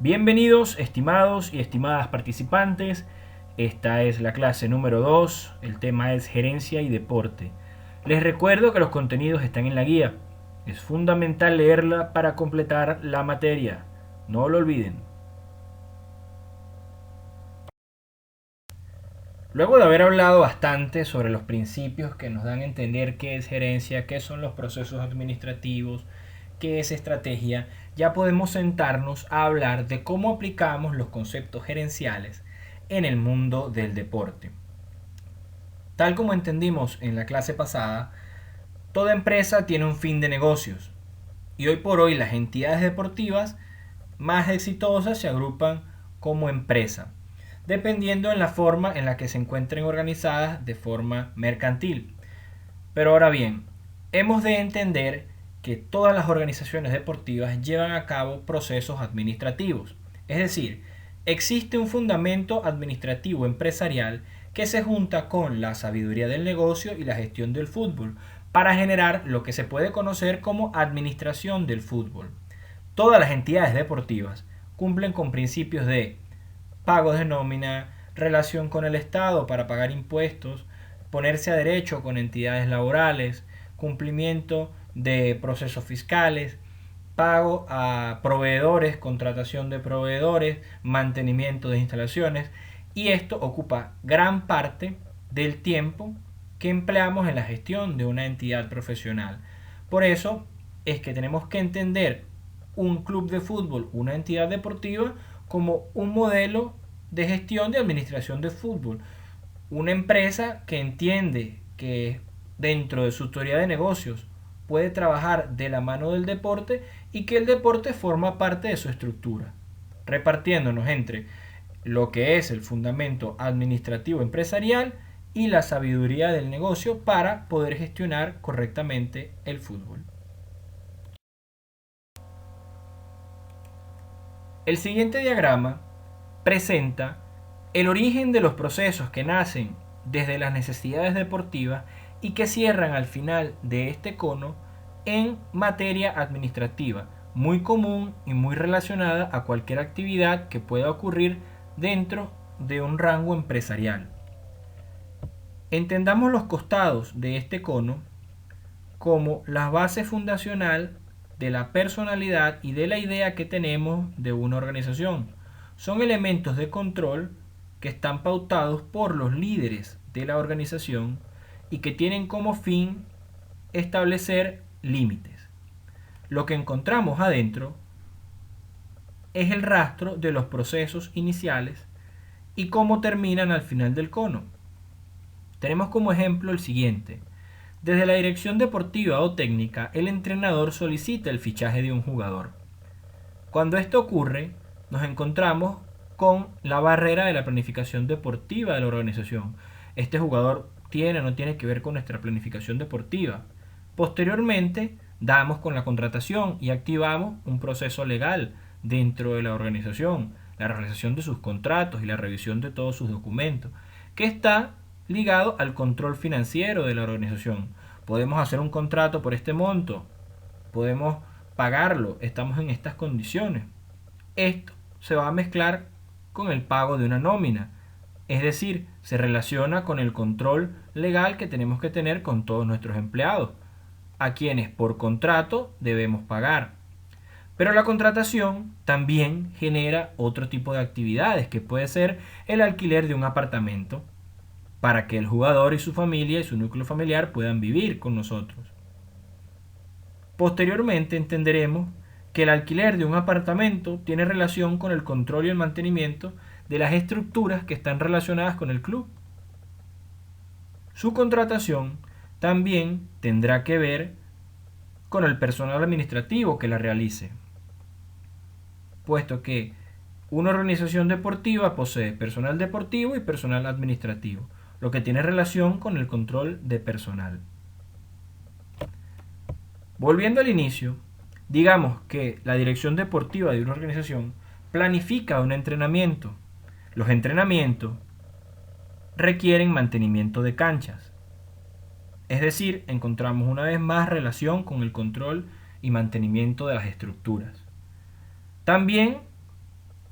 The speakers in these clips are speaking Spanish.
Bienvenidos, estimados y estimadas participantes. Esta es la clase número 2. El tema es gerencia y deporte. Les recuerdo que los contenidos están en la guía. Es fundamental leerla para completar la materia. No lo olviden. Luego de haber hablado bastante sobre los principios que nos dan a entender qué es gerencia, qué son los procesos administrativos, qué es estrategia, ya podemos sentarnos a hablar de cómo aplicamos los conceptos gerenciales en el mundo del deporte. Tal como entendimos en la clase pasada, toda empresa tiene un fin de negocios y hoy por hoy las entidades deportivas más exitosas se agrupan como empresa, dependiendo en la forma en la que se encuentren organizadas de forma mercantil. Pero ahora bien, hemos de entender que todas las organizaciones deportivas llevan a cabo procesos administrativos. Es decir, existe un fundamento administrativo empresarial que se junta con la sabiduría del negocio y la gestión del fútbol para generar lo que se puede conocer como administración del fútbol. Todas las entidades deportivas cumplen con principios de pago de nómina, relación con el Estado para pagar impuestos, ponerse a derecho con entidades laborales, cumplimiento de procesos fiscales, pago a proveedores, contratación de proveedores, mantenimiento de instalaciones, y esto ocupa gran parte del tiempo que empleamos en la gestión de una entidad profesional. Por eso es que tenemos que entender un club de fútbol, una entidad deportiva, como un modelo de gestión de administración de fútbol. Una empresa que entiende que dentro de su teoría de negocios puede trabajar de la mano del deporte y que el deporte forma parte de su estructura, repartiéndonos entre lo que es el fundamento administrativo empresarial y la sabiduría del negocio para poder gestionar correctamente el fútbol. El siguiente diagrama presenta el origen de los procesos que nacen desde las necesidades deportivas y que cierran al final de este cono en materia administrativa, muy común y muy relacionada a cualquier actividad que pueda ocurrir dentro de un rango empresarial. Entendamos los costados de este cono como la base fundacional de la personalidad y de la idea que tenemos de una organización. Son elementos de control que están pautados por los líderes de la organización y que tienen como fin establecer límites. Lo que encontramos adentro es el rastro de los procesos iniciales y cómo terminan al final del cono. Tenemos como ejemplo el siguiente. Desde la dirección deportiva o técnica, el entrenador solicita el fichaje de un jugador. Cuando esto ocurre, nos encontramos con la barrera de la planificación deportiva de la organización. Este jugador tiene o no tiene que ver con nuestra planificación deportiva. Posteriormente, damos con la contratación y activamos un proceso legal dentro de la organización, la realización de sus contratos y la revisión de todos sus documentos, que está ligado al control financiero de la organización. Podemos hacer un contrato por este monto, podemos pagarlo, estamos en estas condiciones. Esto se va a mezclar con el pago de una nómina, es decir, se relaciona con el control legal que tenemos que tener con todos nuestros empleados, a quienes por contrato debemos pagar. Pero la contratación también genera otro tipo de actividades, que puede ser el alquiler de un apartamento, para que el jugador y su familia y su núcleo familiar puedan vivir con nosotros. Posteriormente entenderemos que el alquiler de un apartamento tiene relación con el control y el mantenimiento de las estructuras que están relacionadas con el club. Su contratación también tendrá que ver con el personal administrativo que la realice, puesto que una organización deportiva posee personal deportivo y personal administrativo, lo que tiene relación con el control de personal. Volviendo al inicio, digamos que la dirección deportiva de una organización planifica un entrenamiento. Los entrenamientos requieren mantenimiento de canchas. Es decir, encontramos una vez más relación con el control y mantenimiento de las estructuras. También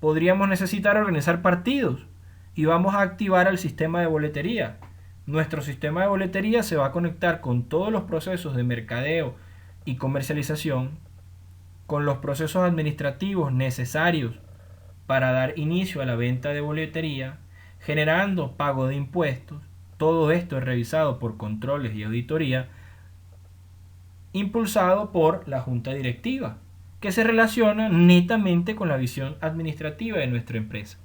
podríamos necesitar organizar partidos y vamos a activar el sistema de boletería. Nuestro sistema de boletería se va a conectar con todos los procesos de mercadeo y comercialización, con los procesos administrativos necesarios para dar inicio a la venta de boletería, generando pago de impuestos. Todo esto es revisado por controles y auditoría, impulsado por la junta directiva, que se relaciona netamente con la visión administrativa de nuestra empresa.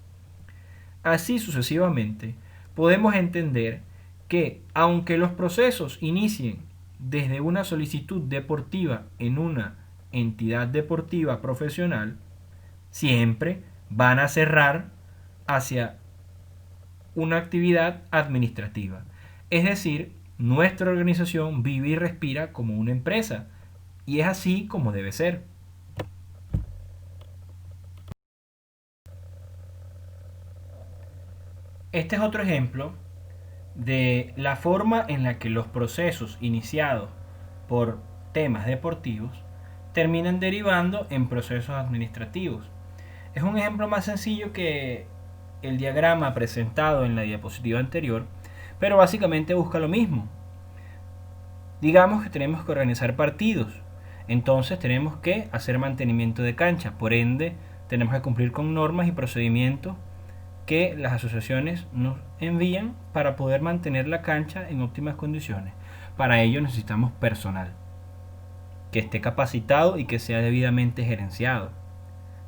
Así sucesivamente, podemos entender que aunque los procesos inicien desde una solicitud deportiva en una entidad deportiva profesional, siempre van a cerrar hacia una actividad administrativa. Es decir, nuestra organización vive y respira como una empresa, y es así como debe ser. Este es otro ejemplo de la forma en la que los procesos iniciados por temas deportivos terminan derivando en procesos administrativos. Es un ejemplo más sencillo que el diagrama presentado en la diapositiva anterior, pero básicamente busca lo mismo. Digamos que tenemos que organizar partidos, entonces tenemos que hacer mantenimiento de cancha, por ende tenemos que cumplir con normas y procedimientos que las asociaciones nos envían para poder mantener la cancha en óptimas condiciones. Para ello necesitamos personal que esté capacitado y que sea debidamente gerenciado.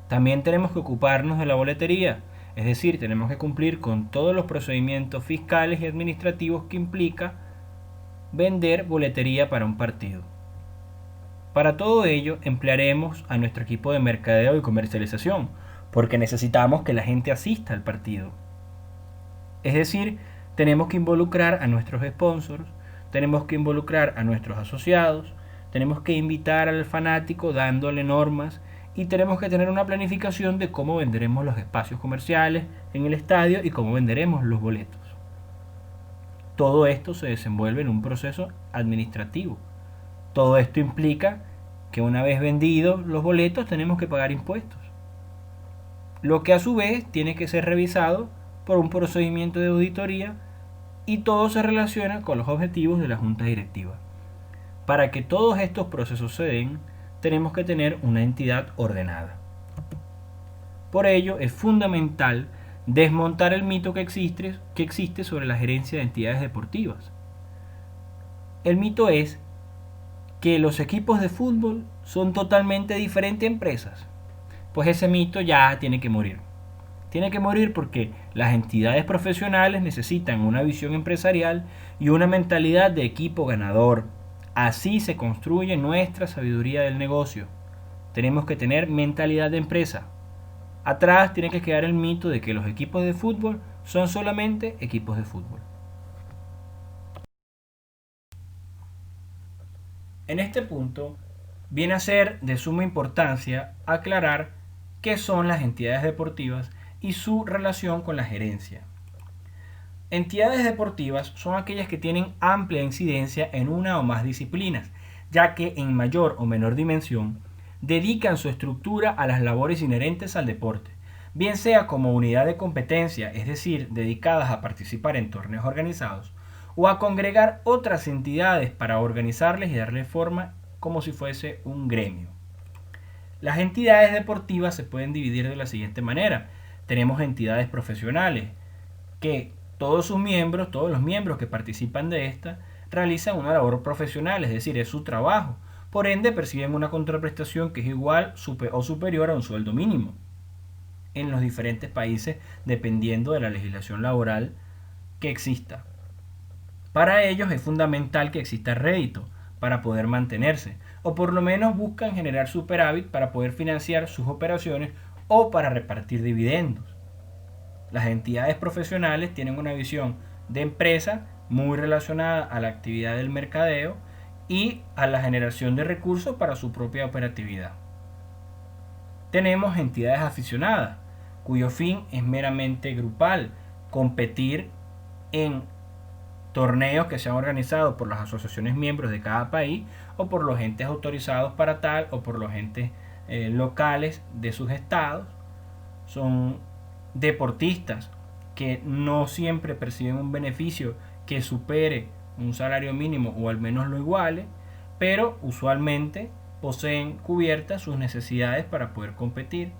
También tenemos que ocuparnos de la boletería, es decir, tenemos que cumplir con todos los procedimientos fiscales y administrativos que implica vender boletería para un partido. Para todo ello emplearemos a nuestro equipo de mercadeo y comercialización, porque necesitamos que la gente asista al partido. Es decir, tenemos que involucrar a nuestros sponsors, tenemos que involucrar a nuestros asociados, tenemos que invitar al fanático dándole normas y tenemos que tener una planificación de cómo venderemos los espacios comerciales en el estadio y cómo venderemos los boletos. Todo esto se desenvuelve en un proceso administrativo. Todo esto implica que una vez vendidos los boletos tenemos que pagar impuestos, lo que a su vez tiene que ser revisado por un procedimiento de auditoría y todo se relaciona con los objetivos de la junta directiva. Para que todos estos procesos se den, tenemos que tener una entidad ordenada. Por ello es fundamental desmontar el mito que existe sobre la gerencia de entidades deportivas. El mito es que los equipos de fútbol son totalmente diferentes empresas. Pues ese mito ya tiene que morir. Tiene que morir porque las entidades profesionales necesitan una visión empresarial y una mentalidad de equipo ganador. Así se construye nuestra sabiduría del negocio. Tenemos que tener mentalidad de empresa. Atrás tiene que quedar el mito de que los equipos de fútbol son solamente equipos de fútbol. En este punto viene a ser de suma importancia aclarar qué son las entidades deportivas y su relación con la gerencia. Entidades deportivas son aquellas que tienen amplia incidencia en una o más disciplinas, ya que en mayor o menor dimensión dedican su estructura a las labores inherentes al deporte, bien sea como unidad de competencia, es decir, dedicadas a participar en torneos organizados, o a congregar otras entidades para organizarles y darle forma como si fuese un gremio. Las entidades deportivas se pueden dividir de la siguiente manera. Tenemos entidades profesionales que todos los miembros que participan de esta, realizan una labor profesional, es decir, es su trabajo. Por ende, perciben una contraprestación que es igual o superior a un sueldo mínimo en los diferentes países, dependiendo de la legislación laboral que exista. Para ellos es fundamental que exista rédito para poder mantenerse, o por lo menos buscan generar superávit para poder financiar sus operaciones o para repartir dividendos. Las entidades profesionales tienen una visión de empresa muy relacionada a la actividad del mercadeo y a la generación de recursos para su propia operatividad. Tenemos entidades aficionadas, cuyo fin es meramente grupal, competir en torneos que sean organizados por las asociaciones miembros de cada país o por los entes autorizados para tal o por los entes locales de sus estados. son deportistas que no siempre perciben un beneficio que supere un salario mínimo o al menos lo iguale, pero usualmente poseen cubiertas sus necesidades para poder competir.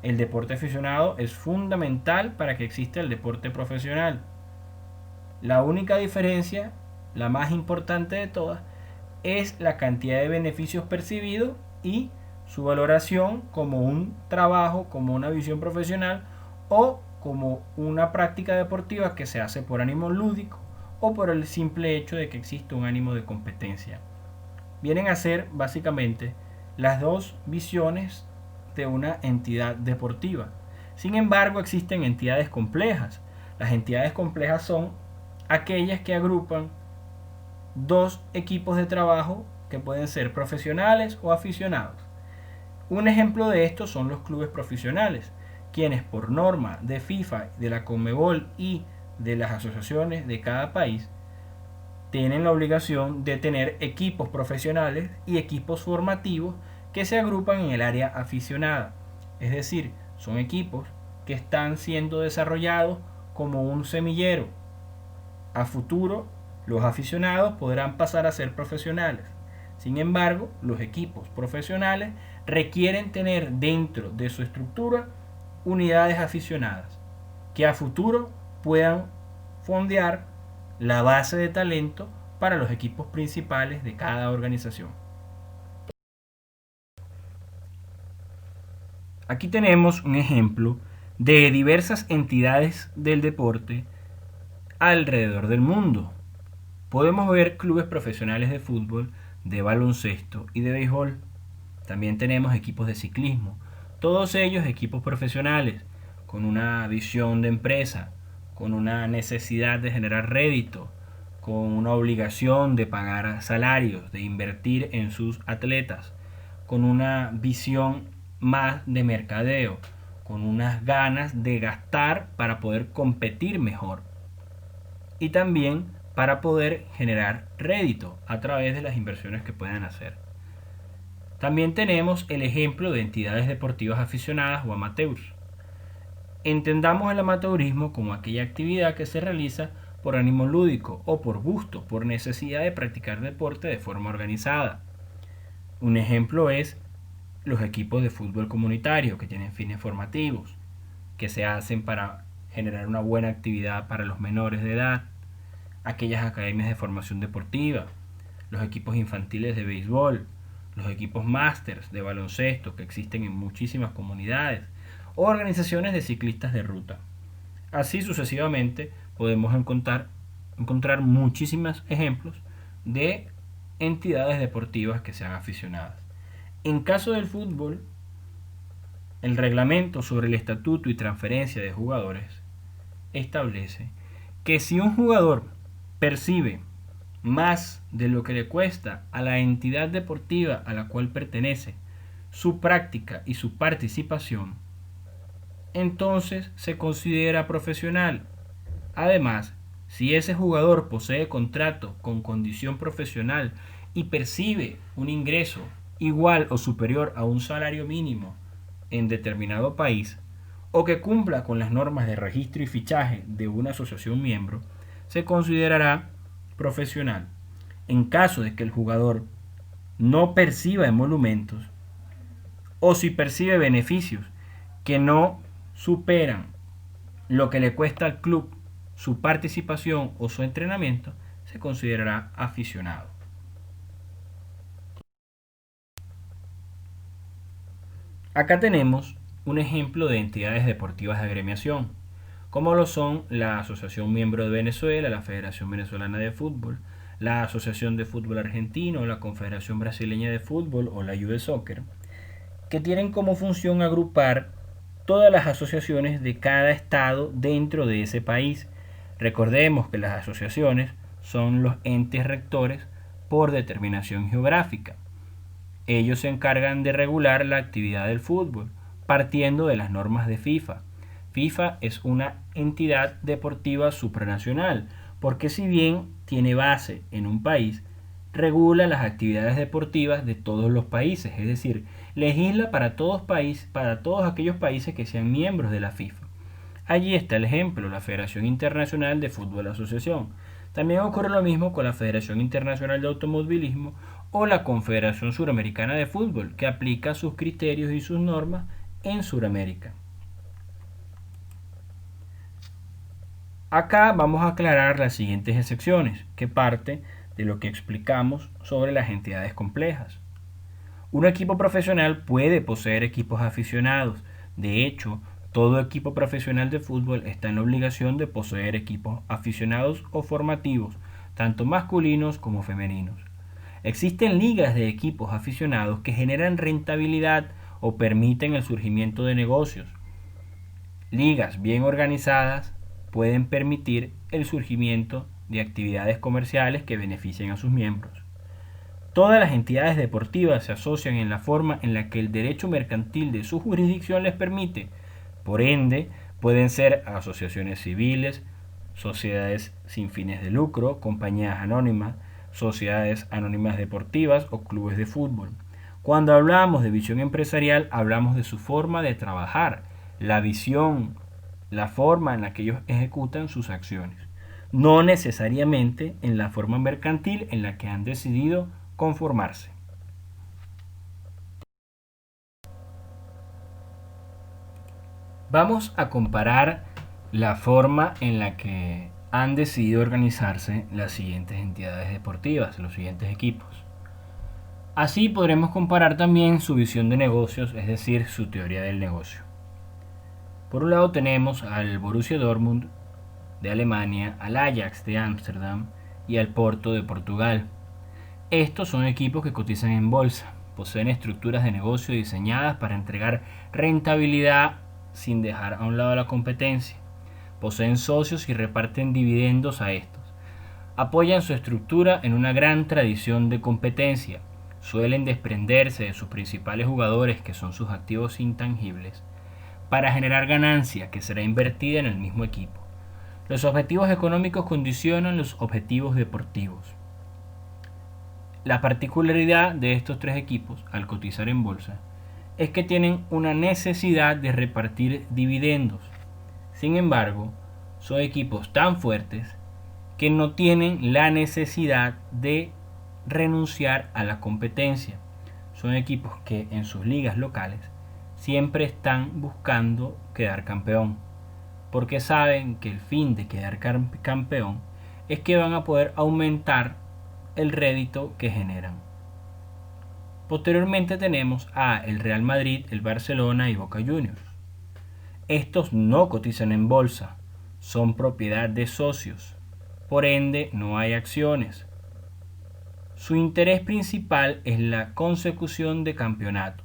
El deporte aficionado es fundamental para que exista el deporte profesional. La única diferencia, la más importante de todas, es la cantidad de beneficios percibidos y su valoración como un trabajo, como una visión profesional o como una práctica deportiva que se hace por ánimo lúdico o por el simple hecho de que existe un ánimo de competencia. Vienen a ser básicamente las dos visiones de una entidad deportiva. Sin embargo, existen entidades complejas. Las entidades complejas son aquellas que agrupan dos equipos de trabajo que pueden ser profesionales o aficionados. Un ejemplo de esto son los clubes profesionales, quienes por norma de FIFA, de la Conmebol y de las asociaciones de cada país tienen la obligación de tener equipos profesionales y equipos formativos que se agrupan en el área aficionada. Es decir, son equipos que están siendo desarrollados como un semillero. A futuro, los aficionados podrán pasar a ser profesionales. Sin embargo, los equipos profesionales requieren tener dentro de su estructura unidades aficionadas que a futuro puedan fondear la base de talento para los equipos principales de cada organización. Aquí tenemos un ejemplo de diversas entidades del deporte alrededor del mundo. Podemos ver clubes profesionales de fútbol, de baloncesto y de béisbol. También tenemos equipos de ciclismo, todos ellos equipos profesionales, con una visión de empresa, con una necesidad de generar rédito, con una obligación de pagar salarios, de invertir en sus atletas, con una visión más de mercadeo, con unas ganas de gastar para poder competir mejor y también para poder generar rédito a través de las inversiones que puedan hacer. También tenemos el ejemplo de entidades deportivas aficionadas o amateurs. Entendamos el amateurismo como aquella actividad que se realiza por ánimo lúdico o por gusto, por necesidad de practicar deporte de forma organizada. Un ejemplo es los equipos de fútbol comunitario que tienen fines formativos, que se hacen para generar una buena actividad para los menores de edad, aquellas academias de formación deportiva, los equipos infantiles de béisbol, los equipos másters de baloncesto que existen en muchísimas comunidades, o organizaciones de ciclistas de ruta. Así sucesivamente podemos encontrar muchísimos ejemplos de entidades deportivas que sean aficionadas. En caso del fútbol, el reglamento sobre el estatuto y transferencia de jugadores establece que si un jugador percibe más de lo que le cuesta a la entidad deportiva a la cual pertenece su práctica y su participación, entonces se considera profesional. Además, si ese jugador posee contrato con condición profesional y percibe un ingreso igual o superior a un salario mínimo en determinado país, o que cumpla con las normas de registro y fichaje de una asociación miembro, se considerará profesional. En caso de que el jugador no perciba emolumentos o si percibe beneficios que no superan lo que le cuesta al club su participación o su entrenamiento, se considerará aficionado. Acá tenemos un ejemplo de entidades deportivas de agremiación, como lo son la Asociación Miembro de Venezuela, la Federación Venezolana de Fútbol, la Asociación de Fútbol Argentino, la Confederación Brasileña de Fútbol o la US Soccer, que tienen como función agrupar todas las asociaciones de cada estado dentro de ese país. Recordemos que las asociaciones son los entes rectores por determinación geográfica. Ellos se encargan de regular la actividad del fútbol, partiendo de las normas de FIFA. FIFA es una entidad deportiva supranacional, porque si bien tiene base en un país, regula las actividades deportivas de todos los países, es decir, legisla para todos aquellos países que sean miembros de la FIFA. Allí está el ejemplo, la Federación Internacional de Fútbol Asociación. También ocurre lo mismo con la Federación Internacional de Automovilismo o la Confederación Suramericana de Fútbol, que aplica sus criterios y sus normas en Suramérica. Acá vamos a aclarar las siguientes excepciones, que parte de lo que explicamos sobre las entidades complejas. Un equipo profesional puede poseer equipos aficionados. De hecho, todo equipo profesional de fútbol está en la obligación de poseer equipos aficionados o formativos, tanto masculinos como femeninos. Existen ligas de equipos aficionados que generan rentabilidad o permiten el surgimiento de negocios. Ligas bien organizadas pueden permitir el surgimiento de actividades comerciales que beneficien a sus miembros. Todas las entidades deportivas se asocian en la forma en la que el derecho mercantil de su jurisdicción les permite. Por ende, pueden ser asociaciones civiles, sociedades sin fines de lucro, compañías anónimas, sociedades anónimas deportivas o clubes de fútbol. Cuando hablamos de visión empresarial, hablamos de su forma de trabajar, la visión, la forma en la que ellos ejecutan sus acciones, no necesariamente en la forma mercantil en la que han decidido conformarse. Vamos a comparar la forma en la que han decidido organizarse las siguientes entidades deportivas, los siguientes equipos. Así podremos comparar también su visión de negocios, es decir, su teoría del negocio. Por un lado tenemos al Borussia Dortmund de Alemania, al Ajax de Ámsterdam y al Porto de Portugal. Estos son equipos que cotizan en bolsa, poseen estructuras de negocio diseñadas para entregar rentabilidad sin dejar a un lado la competencia. Poseen socios y reparten dividendos a estos. Apoyan su estructura en una gran tradición de competencia. Suelen desprenderse de sus principales jugadores, que son sus activos intangibles, para generar ganancia que será invertida en el mismo equipo. Los objetivos económicos condicionan los objetivos deportivos. La particularidad de estos tres equipos, al cotizar en bolsa, es que tienen una necesidad de repartir dividendos. Sin embargo, son equipos tan fuertes que no tienen la necesidad de renunciar a la competencia. Son equipos que en sus ligas locales siempre están buscando quedar campeón, porque saben que el fin de quedar campeón es que van a poder aumentar el rédito que generan. Posteriormente tenemos a el Real Madrid, el Barcelona y Boca Juniors. Estos no cotizan en bolsa, son propiedad de socios, por ende no hay acciones. Su interés principal es la consecución de campeonatos.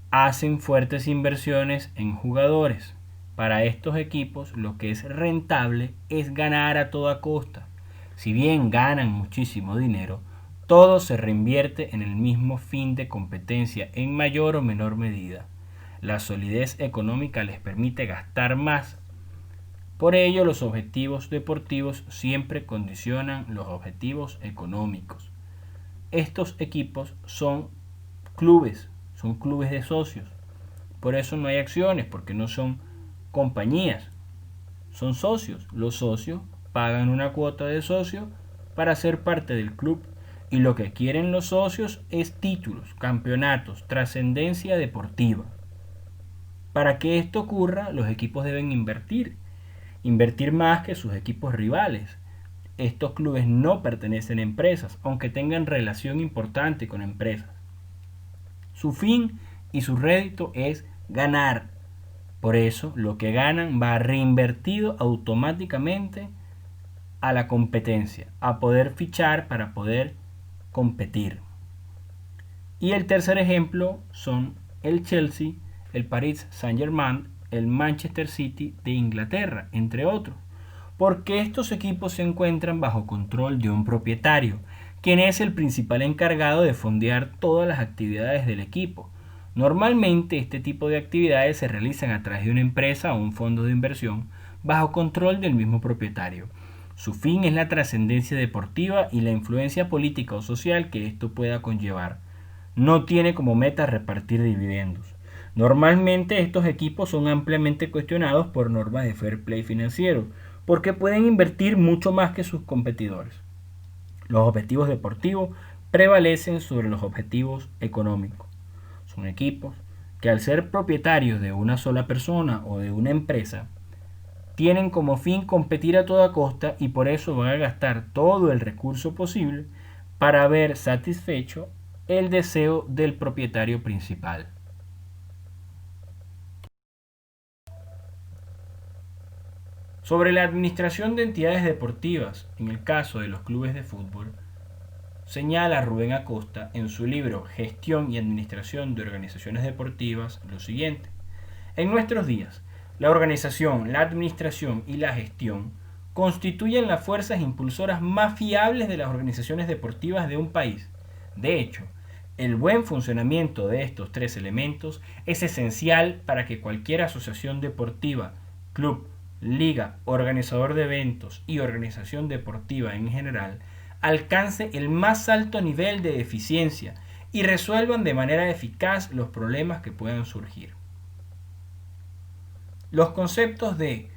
Hacen fuertes inversiones en jugadores. Para estos equipos lo que es rentable es ganar a toda costa. Si bien ganan muchísimo dinero, todo se reinvierte en el mismo fin de competencia en mayor o menor medida. La solidez económica les permite gastar más. Por ello, los objetivos deportivos siempre condicionan los objetivos económicos. Estos equipos son clubes de socios. Por eso no hay acciones, porque no son compañías, son socios. Los socios pagan una cuota de socio para ser parte del club, y lo que quieren los socios es títulos, campeonatos, trascendencia deportiva. Para que esto ocurra, los equipos deben invertir más que sus equipos rivales. Estos clubes no pertenecen a empresas, aunque tengan relación importante con empresas. Su fin y su rédito es ganar. Por eso, lo que ganan va reinvertido automáticamente a la competencia, a poder fichar para poder competir. Y el tercer ejemplo son el Chelsea, el Paris Saint-Germain, el Manchester City de Inglaterra, entre otros, porque estos equipos se encuentran bajo control de un propietario, quien es el principal encargado de fondear todas las actividades del equipo. Normalmente este tipo de actividades se realizan a través de una empresa o un fondo de inversión bajo control del mismo propietario. Su fin es la trascendencia deportiva y la influencia política o social que esto pueda conllevar. no tiene como meta repartir dividendos. Normalmente estos equipos son ampliamente cuestionados por normas de fair play financiero, porque pueden invertir mucho más que sus competidores. Los objetivos deportivos prevalecen sobre los objetivos económicos. Son equipos que al ser propietarios de una sola persona o de una empresa, tienen como fin competir a toda costa y por eso van a gastar todo el recurso posible para ver satisfecho el deseo del propietario principal. Sobre la administración de entidades deportivas, en el caso de los clubes de fútbol, señala Rubén Acosta en su libro Gestión y Administración de Organizaciones Deportivas lo siguiente. En nuestros días, la organización, la administración y la gestión constituyen las fuerzas impulsoras más fiables de las organizaciones deportivas de un país. De hecho, el buen funcionamiento de estos tres elementos es esencial para que cualquier asociación deportiva, club, liga, organizador de eventos y organización deportiva en general alcance el más alto nivel de eficiencia y resuelvan de manera eficaz los problemas que puedan surgir. Los conceptos de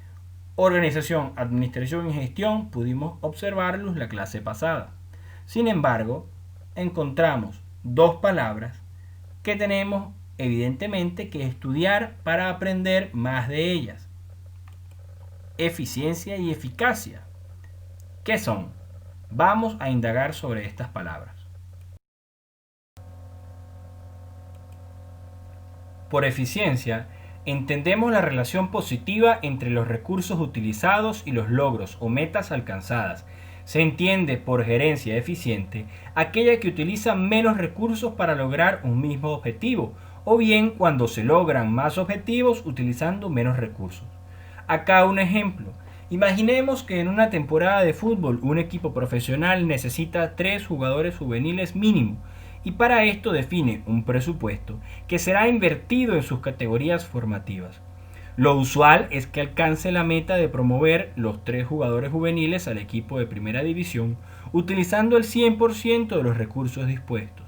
organización, administración y gestión pudimos observarlos la clase pasada. Sin embargo, encontramos dos palabras que tenemos evidentemente que estudiar para aprender más de ellas. Eficiencia y eficacia. ¿Qué son? Vamos a indagar sobre estas palabras. Por eficiencia, entendemos la relación positiva entre los recursos utilizados y los logros o metas alcanzadas. Se entiende por gerencia eficiente aquella que utiliza menos recursos para lograr un mismo objetivo, o bien cuando se logran más objetivos utilizando menos recursos. Acá un ejemplo. Imaginemos que en una temporada de fútbol un equipo profesional necesita 3 jugadores juveniles mínimo y para esto define un presupuesto que será invertido en sus categorías formativas. Lo usual es que alcance la meta de promover los 3 jugadores juveniles al equipo de primera división utilizando el 100% de los recursos dispuestos.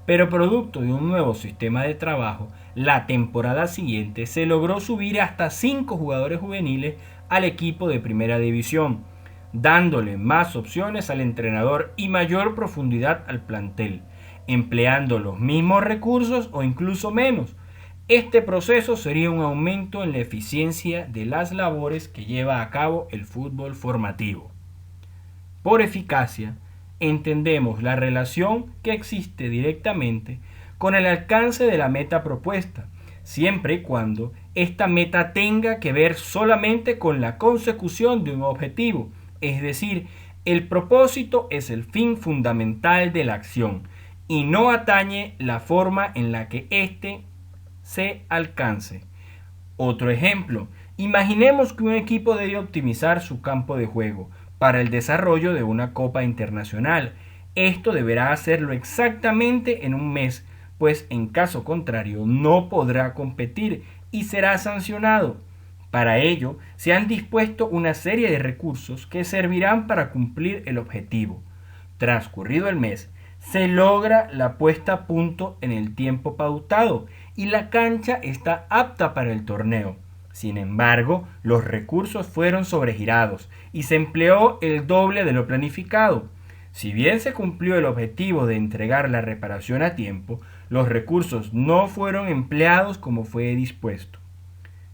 Pero producto de un nuevo sistema de trabajo, la temporada siguiente se logró subir hasta 5 jugadores juveniles al equipo de primera división, dándole más opciones al entrenador y mayor profundidad al plantel, empleando los mismos recursos o incluso menos. Este proceso sería un aumento en la eficiencia de las labores que lleva a cabo el fútbol formativo. Por eficacia, entendemos la relación que existe directamente con el alcance de la meta propuesta, siempre y cuando esta meta tenga que ver solamente con la consecución de un objetivo, es decir, el propósito es el fin fundamental de la acción y no atañe la forma en la que éste se alcance. Otro ejemplo, imaginemos que un equipo debe optimizar su campo de juego para el desarrollo de una copa internacional. Esto deberá hacerlo exactamente en un mes, pues en caso contrario no podrá competir y será sancionado. Para ello, se han dispuesto una serie de recursos que servirán para cumplir el objetivo. Transcurrido el mes, se logra la puesta a punto en el tiempo pautado y la cancha está apta para el torneo. Sin embargo, los recursos fueron sobregirados y se empleó el doble de lo planificado. Si bien se cumplió el objetivo de entregar la reparación a tiempo, los recursos no fueron empleados como fue dispuesto.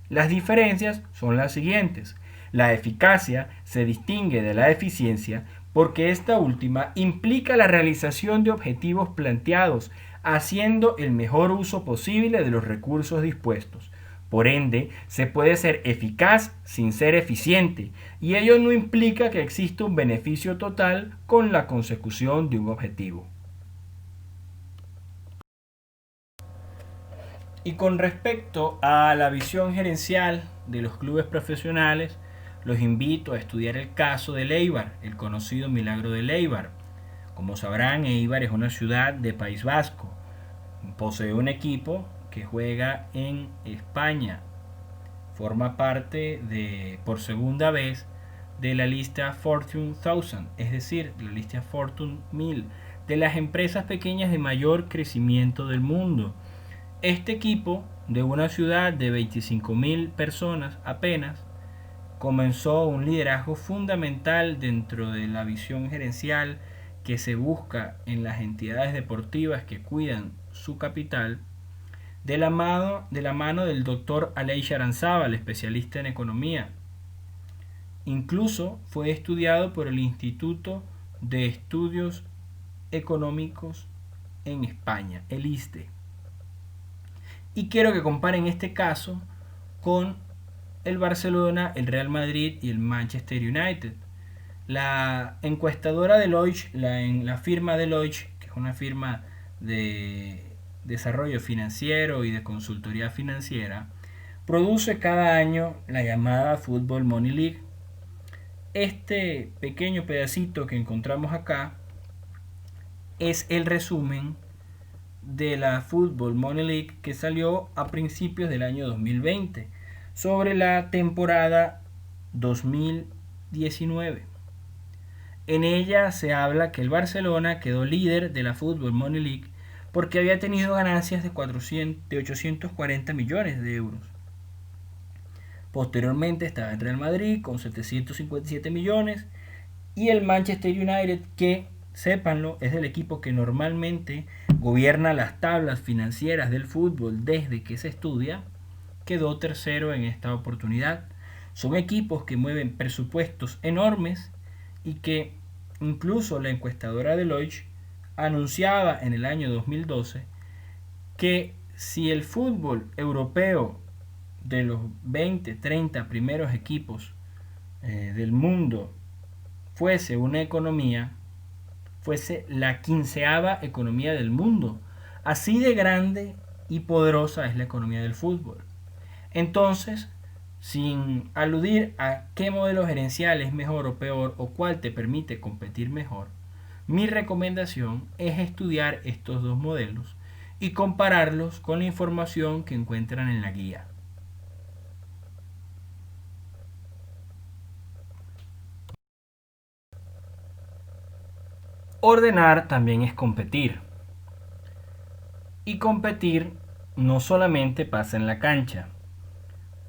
Las diferencias son las siguientes. La eficacia se distingue de la eficiencia porque esta última implica la realización de objetivos planteados, haciendo el mejor uso posible de los recursos dispuestos. Por ende, se puede ser eficaz sin ser eficiente, y ello no implica que exista un beneficio total con la consecución de un objetivo. Y con respecto a la visión gerencial de los clubes profesionales, los invito a estudiar el caso de Eibar, el conocido milagro de Eibar. Como sabrán, Eibar es una ciudad de País Vasco. Posee un equipo que juega en España. Forma parte por segunda vez de la lista Fortune 1000, es decir, de la lista Fortune 1000 de las empresas pequeñas de mayor crecimiento del mundo. Este equipo, de una ciudad de 25.000 personas apenas, comenzó un liderazgo fundamental dentro de la visión gerencial que se busca en las entidades deportivas que cuidan su capital, de la mano del doctor Aleix Aranzábal, especialista en economía. Incluso fue estudiado por el Instituto de Estudios Económicos en España, el ISDE. Y quiero que comparen este caso con el Barcelona, el Real Madrid y el Manchester United. La encuestadora Deloitte, la firma Deloitte, que es una firma de desarrollo financiero y de consultoría financiera, produce cada año la llamada Football Money League. Este pequeño pedacito que encontramos acá es el resumen de la Football Money League que salió a principios del año 2020 sobre la temporada 2019. En ella se habla que el Barcelona quedó líder de la Football Money League porque había tenido ganancias de 840 millones de euros. Posteriormente estaba el Real Madrid con 757 millones y el Manchester United, que sépanlo, es el equipo que normalmente gobierna las tablas financieras del fútbol desde que se estudia, quedó tercero en esta oportunidad. Son equipos que mueven presupuestos enormes y que incluso la encuestadora Deloitte anunciaba en el año 2012 que si el fútbol europeo de los 20, 30 primeros equipos del mundo fuese una economía, fuese la 15ª economía del mundo. Así de grande y poderosa es la economía del fútbol. Entonces, sin aludir a qué modelo gerencial es mejor o peor o cuál te permite competir mejor, mi recomendación es estudiar estos dos modelos y compararlos con la información que encuentran en la guía. Ordenar también es competir. Y competir no solamente pasa en la cancha.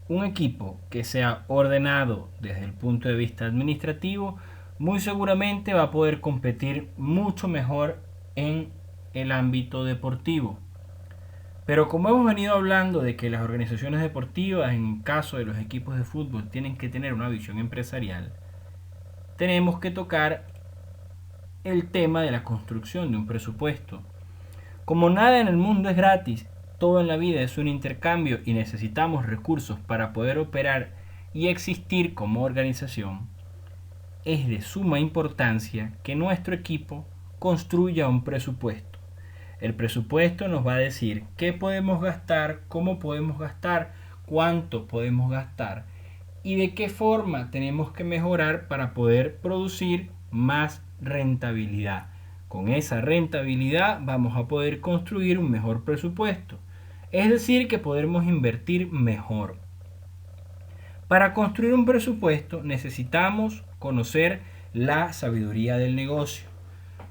Un equipo que sea ordenado desde el punto de vista administrativo muy seguramente va a poder competir mucho mejor en el ámbito deportivo. Pero como hemos venido hablando de que las organizaciones deportivas, en caso de los equipos de fútbol, tienen que tener una visión empresarial, tenemos que tocar el tema de la construcción de un presupuesto. Como nada en el mundo es gratis, todo en la vida es un intercambio y necesitamos recursos para poder operar y existir como organización, es de suma importancia que nuestro equipo construya un presupuesto. El presupuesto nos va a decir qué podemos gastar, cómo podemos gastar, cuánto podemos gastar y de qué forma tenemos que mejorar para poder producir más rentabilidad. Con esa rentabilidad vamos a poder construir un mejor presupuesto. Es decir, que podremos invertir mejor. Para construir un presupuesto necesitamos conocer la sabiduría del negocio,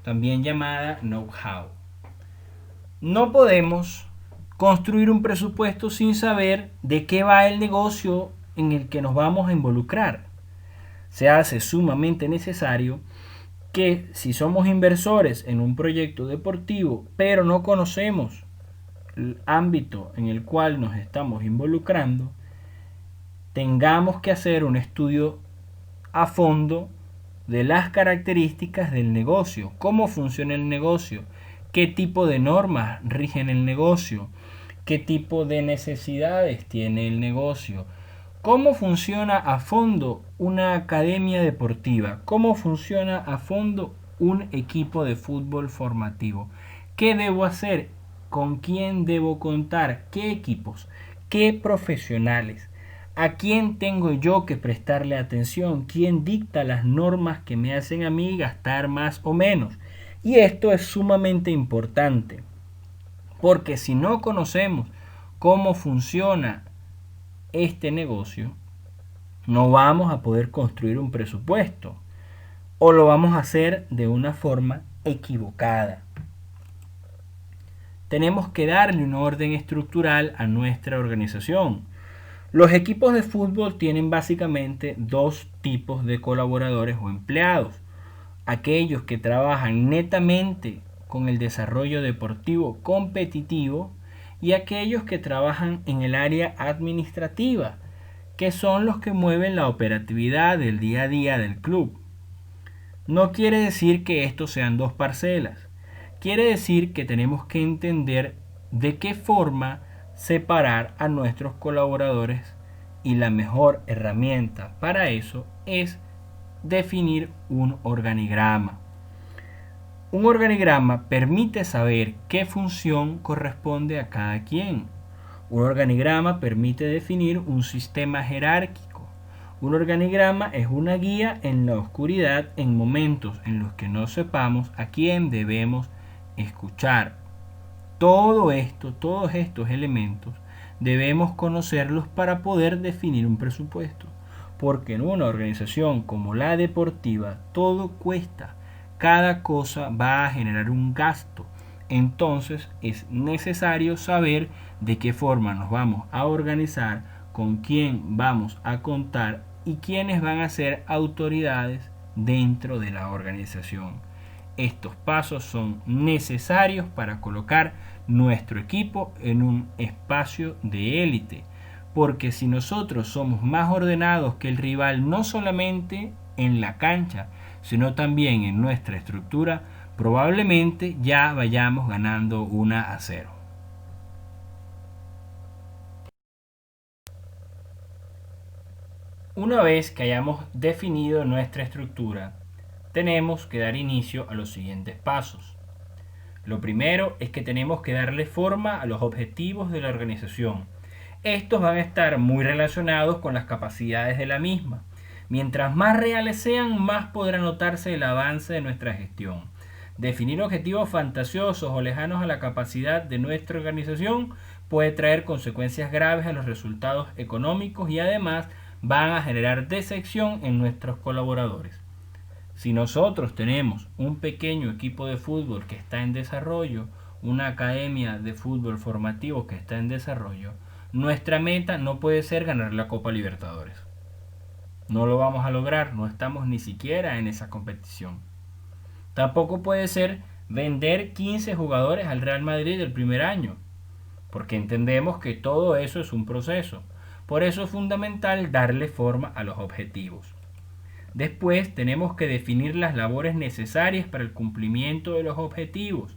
también llamada know-how. No podemos construir un presupuesto sin saber de qué va el negocio en el que nos vamos a involucrar. Se hace sumamente necesario que si somos inversores en un proyecto deportivo, pero no conocemos el ámbito en el cual nos estamos involucrando, tengamos que hacer un estudio a fondo de las características del negocio, cómo funciona el negocio, qué tipo de normas rigen el negocio, qué tipo de necesidades tiene el negocio, cómo funciona a fondo una academia deportiva, cómo funciona a fondo un equipo de fútbol formativo, qué debo hacer, con quién debo contar, qué equipos, qué profesionales, a quién tengo yo que prestarle atención, quién dicta las normas que me hacen a mí gastar más o menos. Y esto es sumamente importante, porque si no conocemos cómo funciona este negocio, no vamos a poder construir un presupuesto o lo vamos a hacer de una forma equivocada. Tenemos que darle un orden estructural a nuestra organización. Los equipos de fútbol tienen básicamente dos tipos de colaboradores o empleados. Aquellos que trabajan netamente con el desarrollo deportivo competitivo y aquellos que trabajan en el área administrativa, que son los que mueven la operatividad del día a día del club. No quiere decir que estos sean dos parcelas. Quiere decir que tenemos que entender de qué forma separar a nuestros colaboradores y la mejor herramienta para eso es definir un organigrama. Un organigrama permite saber qué función corresponde a cada quien. Un organigrama permite definir un sistema jerárquico. Un organigrama es una guía en la oscuridad en momentos en los que no sepamos a quién debemos escuchar. Todos estos elementos debemos conocerlos para poder definir un presupuesto. Porque en una organización como la deportiva todo cuesta. Cada cosa va a generar un gasto. Entonces es necesario saber de qué forma nos vamos a organizar, con quién vamos a contar y quiénes van a ser autoridades dentro de la organización. Estos pasos son necesarios para colocar nuestro equipo en un espacio de élite. Porque si nosotros somos más ordenados que el rival, no solamente en la cancha, sino también en nuestra estructura, probablemente ya vayamos ganando 1-0. Una vez que hayamos definido nuestra estructura, tenemos que dar inicio a los siguientes pasos. Lo primero es que tenemos que darle forma a los objetivos de la organización. Estos van a estar muy relacionados con las capacidades de la misma. Mientras más reales sean, más podrá notarse el avance de nuestra gestión. Definir objetivos fantasiosos o lejanos a la capacidad de nuestra organización puede traer consecuencias graves a los resultados económicos y además van a generar decepción en nuestros colaboradores. Si nosotros tenemos un pequeño equipo de fútbol que está en desarrollo, una academia de fútbol formativo que está en desarrollo, nuestra meta no puede ser ganar la Copa Libertadores. No lo vamos a lograr, no estamos ni siquiera en esa competición. Tampoco puede ser vender 15 jugadores al Real Madrid el primer año, porque entendemos que todo eso es un proceso. Por eso es fundamental darle forma a los objetivos. Después tenemos que definir las labores necesarias para el cumplimiento de los objetivos.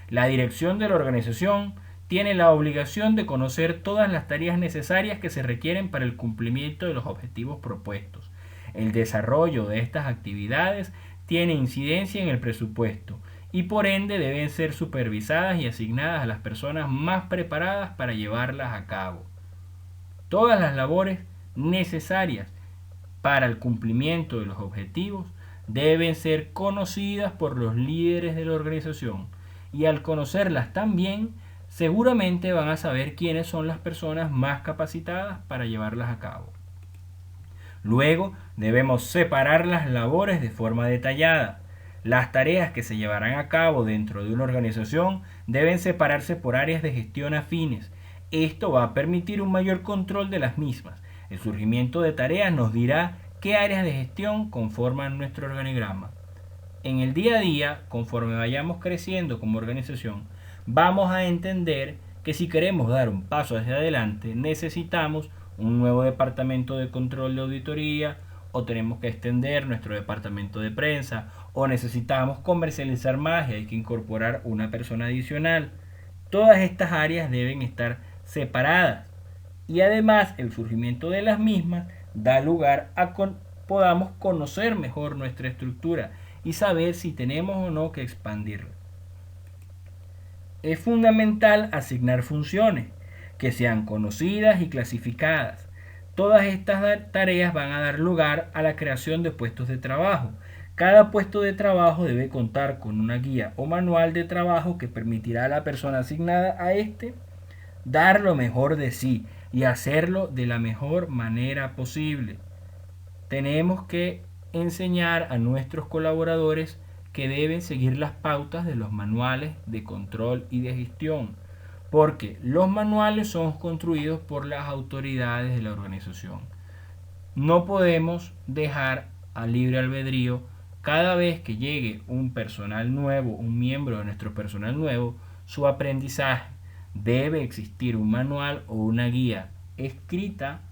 La dirección de la organización tiene la obligación de conocer todas las tareas necesarias que se requieren para el cumplimiento de los objetivos propuestos. El desarrollo de estas actividades tiene incidencia en el presupuesto y por ende deben ser supervisadas y asignadas a las personas más preparadas para llevarlas a cabo. Todas las labores necesarias para el cumplimiento de los objetivos deben ser conocidas por los líderes de la organización y al conocerlas también seguramente van a saber quiénes son las personas más capacitadas para llevarlas a cabo. Luego debemos separar las labores de forma detallada. Las tareas que se llevarán a cabo dentro de una organización deben separarse por áreas de gestión afines. Esto va a permitir un mayor control de las mismas. El surgimiento de tareas nos dirá qué áreas de gestión conforman nuestro organigrama. En el día a día, conforme vayamos creciendo como organización, vamos a entender que si queremos dar un paso hacia adelante, necesitamos un nuevo departamento de control de auditoría, o tenemos que extender nuestro departamento de prensa, o necesitamos comercializar más y hay que incorporar una persona adicional. Todas estas áreas deben estar separadas y además el surgimiento de las mismas da lugar a que podamos conocer mejor nuestra estructura y saber si tenemos o no que expandirla. Es fundamental asignar funciones que sean conocidas y clasificadas. Todas estas tareas van a dar lugar a la creación de puestos de trabajo. Cada puesto de trabajo debe contar con una guía o manual de trabajo que permitirá a la persona asignada a este dar lo mejor de sí y hacerlo de la mejor manera posible. Tenemos que enseñar a nuestros colaboradores que deben seguir las pautas de los manuales de control y de gestión, porque los manuales son construidos por las autoridades de la organización. No podemos dejar a libre albedrío cada vez que llegue un personal nuevo, un miembro de nuestro personal nuevo, su aprendizaje. Debe existir un manual o una guía escrita,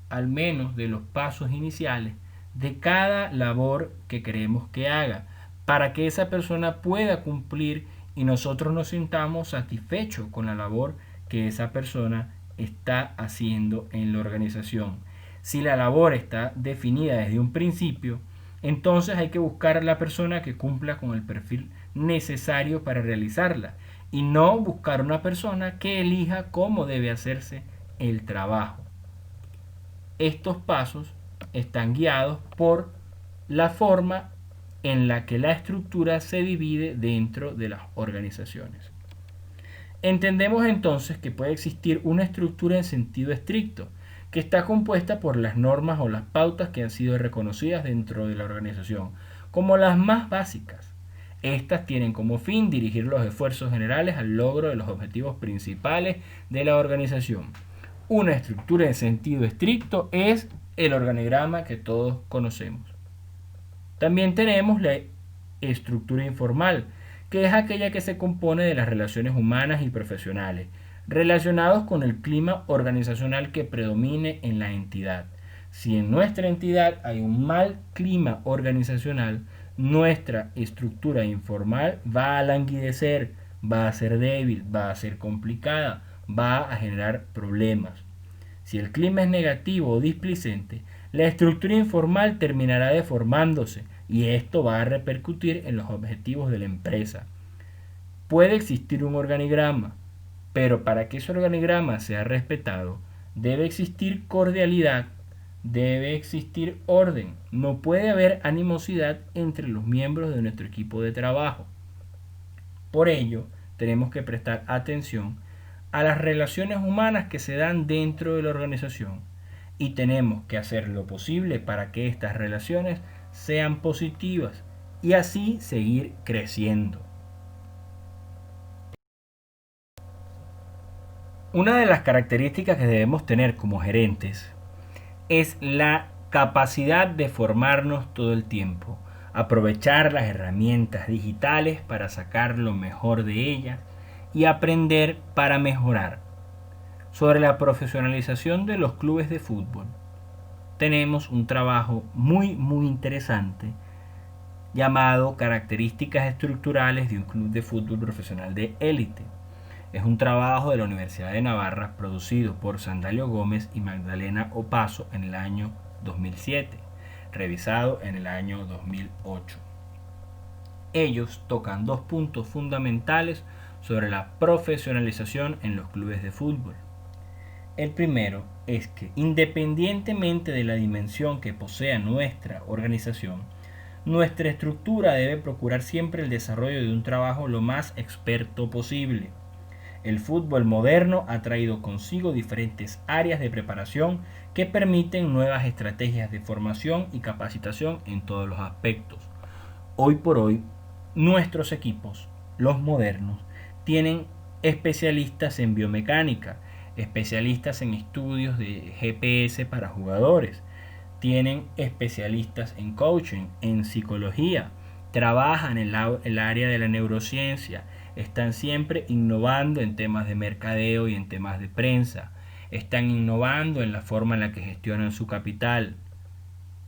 al menos de los pasos iniciales, de cada labor que queremos que haga, para que esa persona pueda cumplir y nosotros nos sintamos satisfechos con la labor que esa persona está haciendo en la organización. Si la labor está definida desde un principio, entonces hay que buscar a la persona que cumpla con el perfil necesario para realizarla y no buscar una persona que elija cómo debe hacerse el trabajo. Estos pasos están guiados por la forma en la que la estructura se divide dentro de las organizaciones. Entendemos entonces que puede existir una estructura en sentido estricto, que está compuesta por las normas o las pautas que han sido reconocidas dentro de la organización, como las más básicas. Estas tienen como fin dirigir los esfuerzos generales al logro de los objetivos principales de la organización. Una estructura en sentido estricto es el organigrama que todos conocemos. También tenemos la estructura informal, que es aquella que se compone de las relaciones humanas y profesionales, relacionados con el clima organizacional que predomine en la entidad. Si en nuestra entidad hay un mal clima organizacional, nuestra estructura informal va a languidecer, va a ser débil, va a ser complicada, va a generar problemas. Si el clima es negativo o displicente, la estructura informal terminará deformándose y esto va a repercutir en los objetivos de la empresa. Puede existir un organigrama, pero para que ese organigrama sea respetado, debe existir cordialidad, debe existir orden. No puede haber animosidad entre los miembros de nuestro equipo de trabajo. Por ello, tenemos que prestar atención a las relaciones humanas que se dan dentro de la organización y tenemos que hacer lo posible para que estas relaciones sean positivas y así seguir creciendo. Una de las características que debemos tener como gerentes es la capacidad de formarnos todo el tiempo, aprovechar las herramientas digitales para sacar lo mejor de ellas y aprender para mejorar. Sobre la profesionalización de los clubes de fútbol, tenemos un trabajo muy interesante llamado Características estructurales de un club de fútbol profesional de élite. Es un trabajo de la Universidad de Navarra producido por Sandalio Gómez y Magdalena Opaso en el año 2007, revisado en el año 2008. Ellos tocan dos puntos fundamentales sobre la profesionalización en los clubes de fútbol. El primero es que, independientemente de la dimensión que posea nuestra organización, nuestra estructura debe procurar siempre el desarrollo de un trabajo lo más experto posible. El fútbol moderno ha traído consigo diferentes áreas de preparación que permiten nuevas estrategias de formación y capacitación en todos los aspectos. Hoy por hoy, nuestros equipos, los modernos, tienen especialistas en biomecánica, especialistas en estudios de GPS para jugadores, tienen especialistas en coaching, en psicología, trabajan en el área de la neurociencia, están siempre innovando en temas de mercadeo y en temas de prensa, están innovando en la forma en la que gestionan su capital.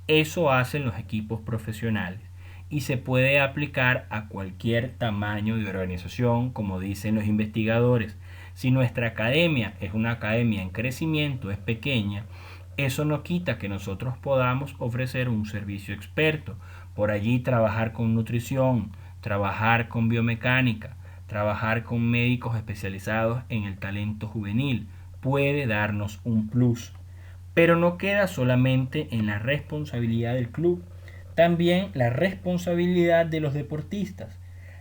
Eso hacen los equipos profesionales y se puede aplicar a cualquier tamaño de organización, como dicen los investigadores. Si nuestra academia es una academia en crecimiento, es pequeña, eso no quita que nosotros podamos ofrecer un servicio experto. Por allí trabajar con nutrición, trabajar con biomecánica, trabajar con médicos especializados en el talento juvenil puede darnos un plus. Pero no queda solamente en la responsabilidad del club, también la responsabilidad de los deportistas.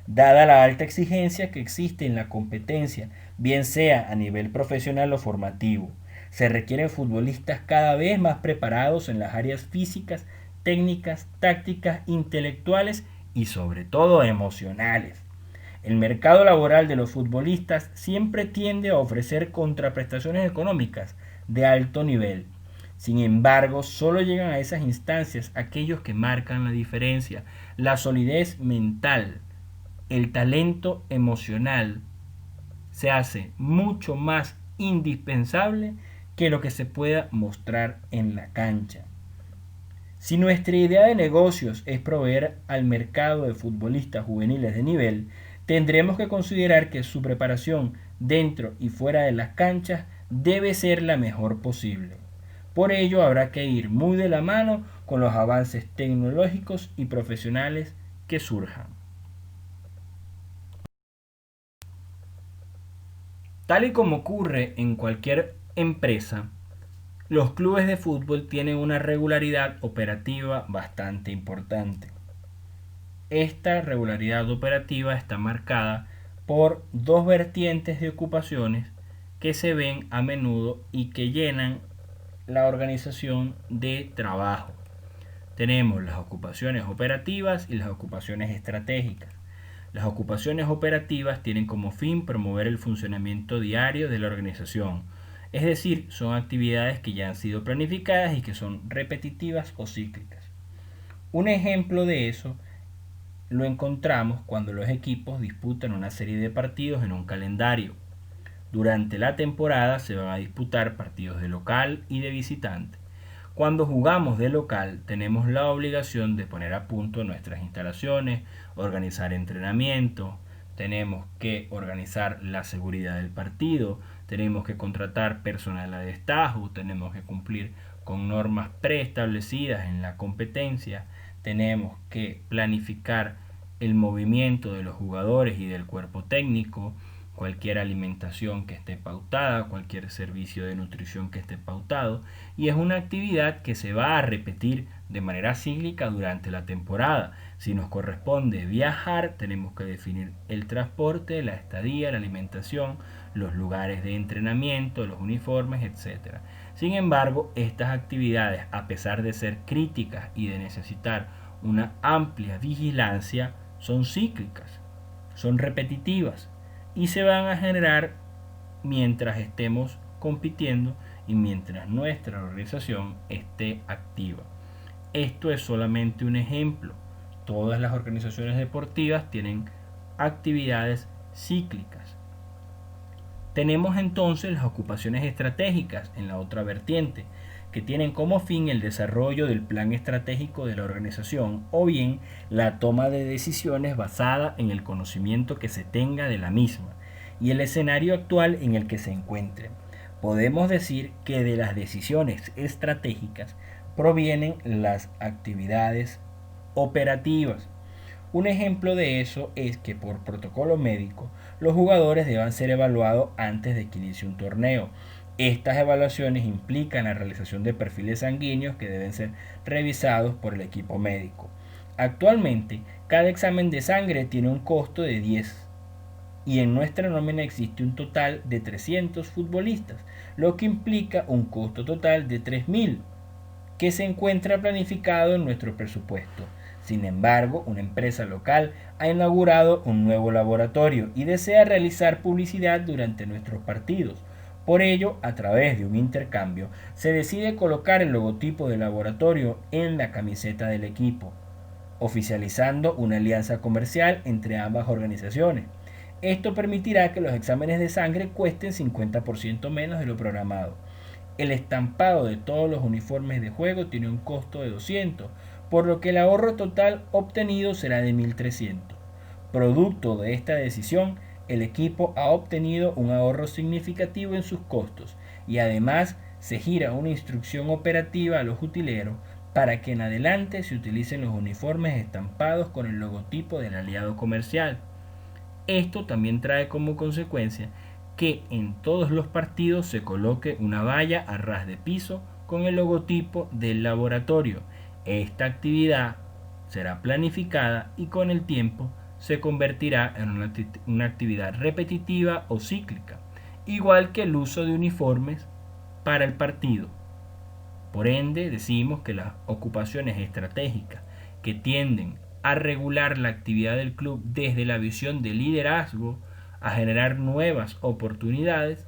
Dada la alta exigencia que existe en la competencia, bien sea a nivel profesional o formativo, se requieren futbolistas cada vez más preparados en las áreas físicas, técnicas, tácticas, intelectuales y sobre todo emocionales. El mercado laboral de los futbolistas siempre tiende a ofrecer contraprestaciones económicas de alto nivel. Sin embargo, solo llegan a esas instancias aquellos que marcan la diferencia, la solidez mental, el talento emocional se hace mucho más indispensable que lo que se pueda mostrar en la cancha. Si nuestra idea de negocios es proveer al mercado de futbolistas juveniles de nivel, tendremos que considerar que su preparación dentro y fuera de las canchas debe ser la mejor posible. Por ello habrá que ir muy de la mano con los avances tecnológicos y profesionales que surjan. Tal y como ocurre en cualquier empresa, los clubes de fútbol tienen una regularidad operativa bastante importante. Esta regularidad operativa está marcada por dos vertientes de ocupaciones que se ven a menudo y que llenan la organización de trabajo. Tenemos las ocupaciones operativas y las ocupaciones estratégicas. Las ocupaciones operativas tienen como fin promover el funcionamiento diario de la organización, es decir, son actividades que ya han sido planificadas y que son repetitivas o cíclicas. Un ejemplo de eso lo encontramos cuando los equipos disputan una serie de partidos en un calendario. Durante la temporada se van a disputar partidos de local y de visitante. Cuando jugamos de local tenemos la obligación de poner a punto nuestras instalaciones, organizar entrenamientos, tenemos que organizar la seguridad del partido, tenemos que contratar personal a destajo, tenemos que cumplir con normas preestablecidas en la competencia, tenemos que planificar el movimiento de los jugadores y del cuerpo técnico, cualquier alimentación que esté pautada, cualquier servicio de nutrición que esté pautado, y es una actividad que se va a repetir de manera cíclica durante la temporada. Si nos corresponde viajar, tenemos que definir el transporte, la estadía, la alimentación, los lugares de entrenamiento, los uniformes, etc. Sin embargo, estas actividades, a pesar de ser críticas y de necesitar una amplia vigilancia, son cíclicas, son repetitivas y se van a generar mientras estemos compitiendo y mientras nuestra organización esté activa. Esto es solamente un ejemplo. Todas las organizaciones deportivas tienen actividades cíclicas. Tenemos entonces las ocupaciones estratégicas en la otra vertiente, que tienen como fin el desarrollo del plan estratégico de la organización o bien la toma de decisiones basada en el conocimiento que se tenga de la misma y el escenario actual en el que se encuentren. Podemos decir que de las decisiones estratégicas provienen las actividades operativas. Un ejemplo de eso es que por protocolo médico los jugadores deban ser evaluados antes de que inicie un torneo. Estas evaluaciones implican la realización de perfiles sanguíneos que deben ser revisados por el equipo médico. Actualmente, cada examen de sangre tiene un costo de 10 y en nuestra nómina existe un total de 300 futbolistas, lo que implica un costo total de 3.000 que se encuentra planificado en nuestro presupuesto. Sin embargo, una empresa local ha inaugurado un nuevo laboratorio y desea realizar publicidad durante nuestros partidos. Por ello, a través de un intercambio, se decide colocar el logotipo del laboratorio en la camiseta del equipo, oficializando una alianza comercial entre ambas organizaciones. Esto permitirá que los exámenes de sangre cuesten 50% menos de lo programado. El estampado de todos los uniformes de juego tiene un costo de 200, por lo que el ahorro total obtenido será de 1.300. Producto de esta decisión, el equipo ha obtenido un ahorro significativo en sus costos y además se gira una instrucción operativa a los utileros para que en adelante se utilicen los uniformes estampados con el logotipo del aliado comercial. Esto también trae como consecuencia que en todos los partidos se coloque una valla a ras de piso con el logotipo del laboratorio. Esta actividad será planificada y con el tiempo se convertirá en una actividad repetitiva o cíclica, igual que el uso de uniformes para el partido. Por ende, decimos que las ocupaciones estratégicas que tienden a regular la actividad del club desde la visión de liderazgo, a generar nuevas oportunidades,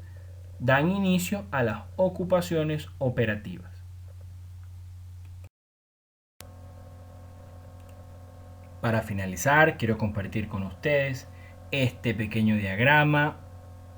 dan inicio a las ocupaciones operativas. Para finalizar, quiero compartir con ustedes este pequeño diagrama,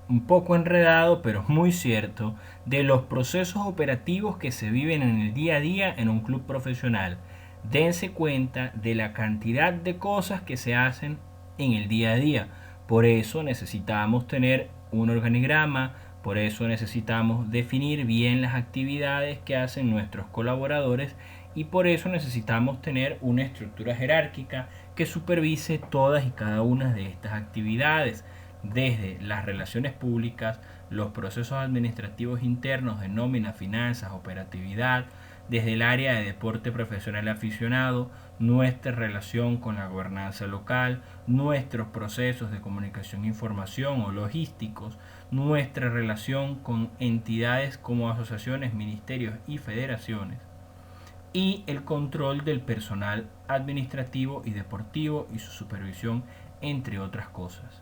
un poco enredado, pero muy cierto, de los procesos operativos que se viven en el día a día en un club profesional. Dense cuenta de la cantidad de cosas que se hacen en el día a día. Por eso necesitamos tener un organigrama, por eso necesitamos definir bien las actividades que hacen nuestros colaboradores y por eso necesitamos tener una estructura jerárquica que supervise todas y cada una de estas actividades, desde las relaciones públicas, los procesos administrativos internos de nómina, finanzas, operatividad, desde el área de deporte profesional aficionado, nuestra relación con la gobernanza local, nuestros procesos de comunicación e información o logísticos, nuestra relación con entidades como asociaciones, ministerios y federaciones, y el control del personal administrativo y deportivo y su supervisión, entre otras cosas.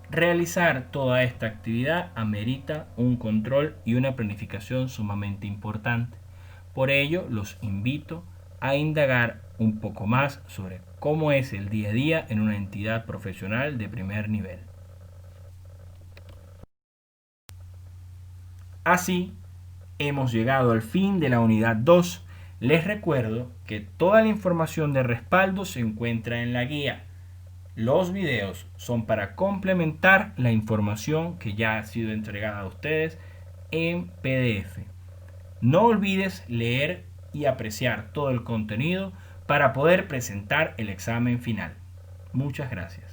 Realizar toda esta actividad amerita un control y una planificación sumamente importante. Por ello, los invito a indagar un poco más sobre cómo es el día a día en una entidad profesional de primer nivel. Así, hemos llegado al fin de la unidad 2. Les recuerdo que toda la información de respaldo se encuentra en la guía. Los videos son para complementar la información que ya ha sido entregada a ustedes en PDF. No olvides leer y apreciar todo el contenido para poder presentar el examen final. Muchas gracias.